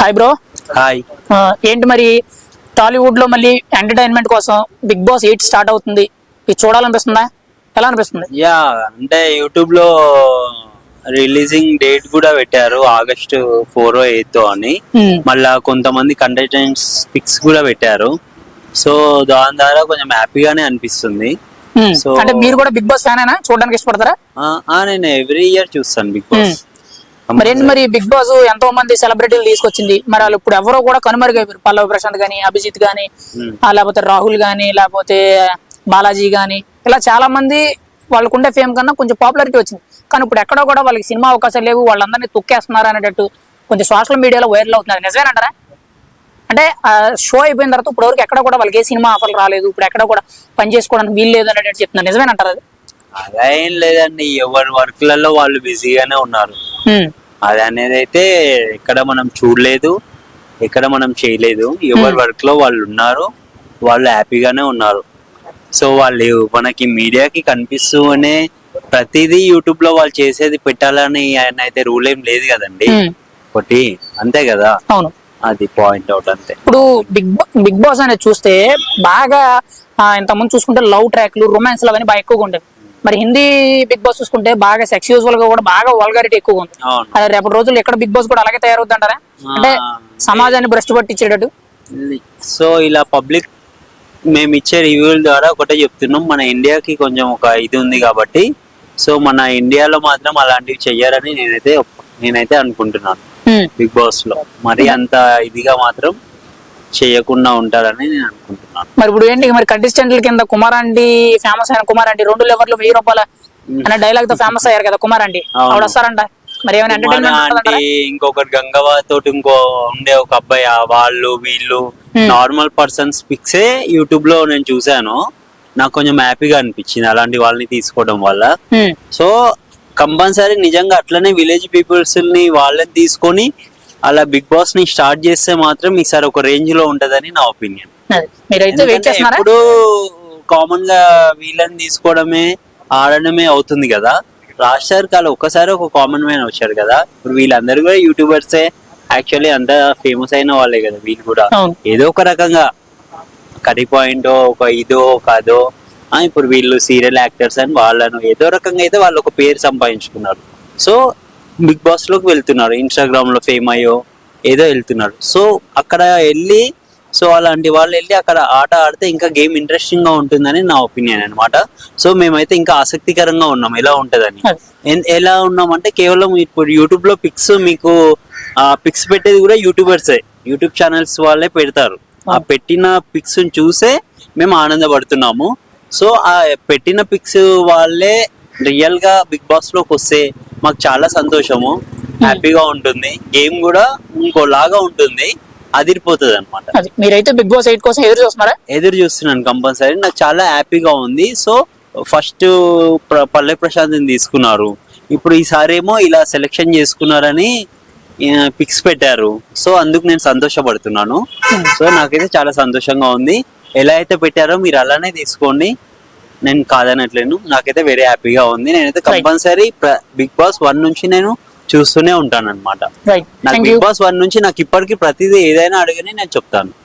Hi bro. Hi. ఏంటి మరి టాలీవుడ్ లో మళ్ళీ ఎంటర్టైన్మెంట్ కోసం బిగ్ బాస్ 8 స్టార్ట్ అవుతుంది. ఇది చూడాలనిపిస్తుందా? ఎలా అనిపిస్తుంది? యా, అంటే యూట్యూబ్ లో రిలీజింగ్ డేట్ కూడా పెట్టారు, ఆగస్టు 4 8 అని. మళ్ళా కొంతమంది కంటెస్టెంట్స్ పిక్స్ కూడా పెట్టారు. సో దాని ద్వారా కొంచెం హ్యాపీగానే అనిపిస్తుంది. సో అంటే మీరు కూడా బిగ్ బాస్ ఫ్యాన్ అయినా చూడడానికి ఇష్టపడతారా? నేను ఎవ్రీ ఇయర్ చూస్తాను బిగ్ బాస్. మరి ఏంటి మరి బిగ్ బాస్ ఎంతో మంది సెలబ్రిటీలు తీసుకొచ్చింది, మరి వాళ్ళు ఇప్పుడు ఎవరో కూడా కనుమరుగైపోయారు. పల్లవి ప్రశాంత్ గానీ, అభిజిత్ గానీ, లేకపోతే రాహుల్ గానీ, లేకపోతే బాలాజీ గానీ, ఇలా చాలా మంది వాళ్ళకుండే ఫేమ్ కన్నా కొంచెం పాపులారిటీ వచ్చింది. కానీ ఇప్పుడు ఎక్కడో కూడా వాళ్ళకి సినిమా అవకాశాలు లేవు, వాళ్ళందరినీ తొక్కేస్తున్నారు అనేటట్టు కొంచెం సోషల్ మీడియాలో వైరల్ అవుతున్నారు. నిజమేనంటారా? అంటే షో అయిపోయిన తర్వాత ఇప్పుడు వరకు ఎక్కడ కూడా వాళ్ళకి ఏ సినిమా ఆఫర్లు రాలేదు, ఇప్పుడు ఎక్కడ కూడా పని చేసుకోవడానికి వీలు లేదు అనేటట్టు చెప్తున్నారు. నిజమేనంటారా? అది అలా ఏం లేదండి, ఎవరి వర్క్లలో వాళ్ళు బిజీగానే ఉన్నారు. అది అనేది అయితే ఎక్కడ మనం చూడలేదు, ఎక్కడ మనం చేయలేదు. ఎవరి వర్క్ లో వాళ్ళు ఉన్నారు, వాళ్ళు హ్యాపీగానే ఉన్నారు. సో వాళ్ళు మనకి మీడియాకి కనిపిస్తూనే ప్రతిదీ యూట్యూబ్ లో వాళ్ళు చేసేది పెట్టాలని ఆయన అయితే రూల్ ఏం లేదు కదండి. ఒకటి అంతే కదా, అవును, అది పాయింట్ అవుట్ అంతే. ఇప్పుడు బిగ్ బాస్ అనేది చూస్తే బాగా ఇంతకుముందు చూసుకుంటే లవ్ ట్రాక్లు, రొమాన్స్ అవన్నీ బాగా ఎక్కువగా ఉండేవి. మరి హిందీ బిగ్ బాస్ చూసుకుంటే బాగా సెక్స్ యూజువల్ గా కూడా బాగా వల్గారిటీ ఎక్కువగా ఉంది. అదే రేపటి రోజుల్లో ఎక్కడ బిగ్ బాస్ కూడా అలాగే తయారవుద్ది అంటారా? అంటే సమాజాన్ని భ్రష్టు పట్టించేటట్టు. సో ఇలా పబ్లిక్ మేము ఇచ్చే రివ్యూల ద్వారా ఒకటే చెప్తున్నాం, మన ఇండియాకి కొంచెం ఒక ఇది ఉంది కాబట్టి, సో మన ఇండియాలో మాత్రం అలాంటివి చెయ్యారని నేనైతే అనుకుంటున్నాను. బిగ్ బాస్ లో మరి అంత ఇదిగా మాత్రం చేయకుండా ఉంటారని నేను అనుకుంటున్నాను. మరి ఇప్పుడు ఏంటి మరి కంటెస్టెంట్ల కింద కుమారాంటి ఫేమస్ అయిన కుమారాంటి 2 లెవర్లు 1000 రూపాయల అనే డైలాగ్ తో ఫేమస్ అయ్యారు కదా కుమారాంటి. ఆవిడ వస్తారంట. మరి ఏమైనా ఎంటర్టైన్మెంట్? ఇంకొకటి గంగవ్వ తోటి ఇంకో ఉండే ఒక అబ్బాయి, వాళ్ళు వీళ్ళు నార్మల్ పర్సన్స్ పిక్సే యూట్యూబ్ లో నేను చూసాను. నాకు కొంచెం హ్యాపీగా అనిపించింది అలాంటి వాళ్ళని తీసుకోవడం వల్ల. సో కంపల్సరీ నిజంగా అట్లనే విలేజ్ పీపుల్స్ ని వాళ్ళని తీసుకొని అలా బిగ్ బాస్ ని స్టార్ట్ చేస్తే మాత్రం ఈసారి ఒక రేంజ్ లో ఉంటదని నా ఒపీనియన్. ఇప్పుడు కామన్ గా వీళ్ళని తీసుకోవడమే ఆడడమే అవుతుంది కదా. రాష్ట్రానికి వాళ్ళు ఒక్కసారి ఒక కామన్ మ్యాన్ వచ్చారు కదా. ఇప్పుడు వీళ్ళందరూ కూడా యూట్యూబర్సే, యాక్చువల్లీ అంత ఫేమస్ అయిన వాళ్ళే కదా వీళ్ళు కూడా. ఏదో ఒక రకంగా కరీ పాయింట్ ఒక ఇదో ఒక అదో, ఇప్పుడు వీళ్ళు సీరియల్ యాక్టర్స్ అని వాళ్ళను ఏదో రకంగా అయితే వాళ్ళు ఒక పేరు సంపాదించుకున్నారు. సో బిగ్ బాస్ లోకి వెళ్తున్నారు, ఇన్స్టాగ్రామ్ లో ఫేమ్ అయ్యో ఏదో వెళ్తున్నారు. సో అక్కడ వెళ్ళి, సో అలాంటి వాళ్ళు వెళ్ళి అక్కడ ఆట ఆడితే ఇంకా గేమ్ ఇంట్రెస్టింగ్ గా ఉంటుందని నా ఒపీనియన్ అనమాట. సో మేమైతే ఇంకా ఆసక్తికరంగా ఉన్నాం ఎలా ఉంటదని. ఎలా ఉన్నామంటే కేవలం ఇప్పుడు యూట్యూబ్ లో పిక్స్, మీకు పిక్స్ పెట్టేది కూడా యూట్యూబర్సే, యూట్యూబ్ ఛానల్స్ వాళ్ళే పెడతారు. ఆ పెట్టిన పిక్స్ చూసే మేము ఆనందపడుతున్నాము. సో ఆ పెట్టిన పిక్స్ వాళ్ళే రియల్ గా బిగ్ బాస్ లోకి వస్తే మాకు చాలా సంతోషము, హ్యాపీగా ఉంటుంది. గేమ్ కూడా ఇంకోలాగా ఉంటుంది, అదిరిపోతుంది అనమాట. మీరైతే బిగ్ బాస్ 8 కోసం ఎదురు చూస్తున్నాను కంపల్సరీ. నాకు చాలా హ్యాపీగా ఉంది. సో ఫస్ట్ పల్లె ప్రశాంత్ తీసుకున్నారు, ఇప్పుడు ఈసారి ఏమో ఇలా సెలెక్షన్ చేసుకున్నారని పిక్స్ పెట్టారు. సో అందుకు నేను సంతోషపడుతున్నాను. సో నాకైతే చాలా సంతోషంగా ఉంది. ఎలా అయితే పెట్టారో మీరు అలానే తీసుకోండి, నేను కాదనట్లేను. నాకైతే వెరీ హ్యాపీగా ఉంది. నేనైతే కంపల్సరీ బిగ్ బాస్ 1 నుంచి నేను చూస్తూనే ఉంటాను అనమాట. నాకు బిగ్ బాస్ 1 నుంచి నాకు ఇప్పటికీ ప్రతిదీ ఏదైనా అడగని నేను చెప్తాను.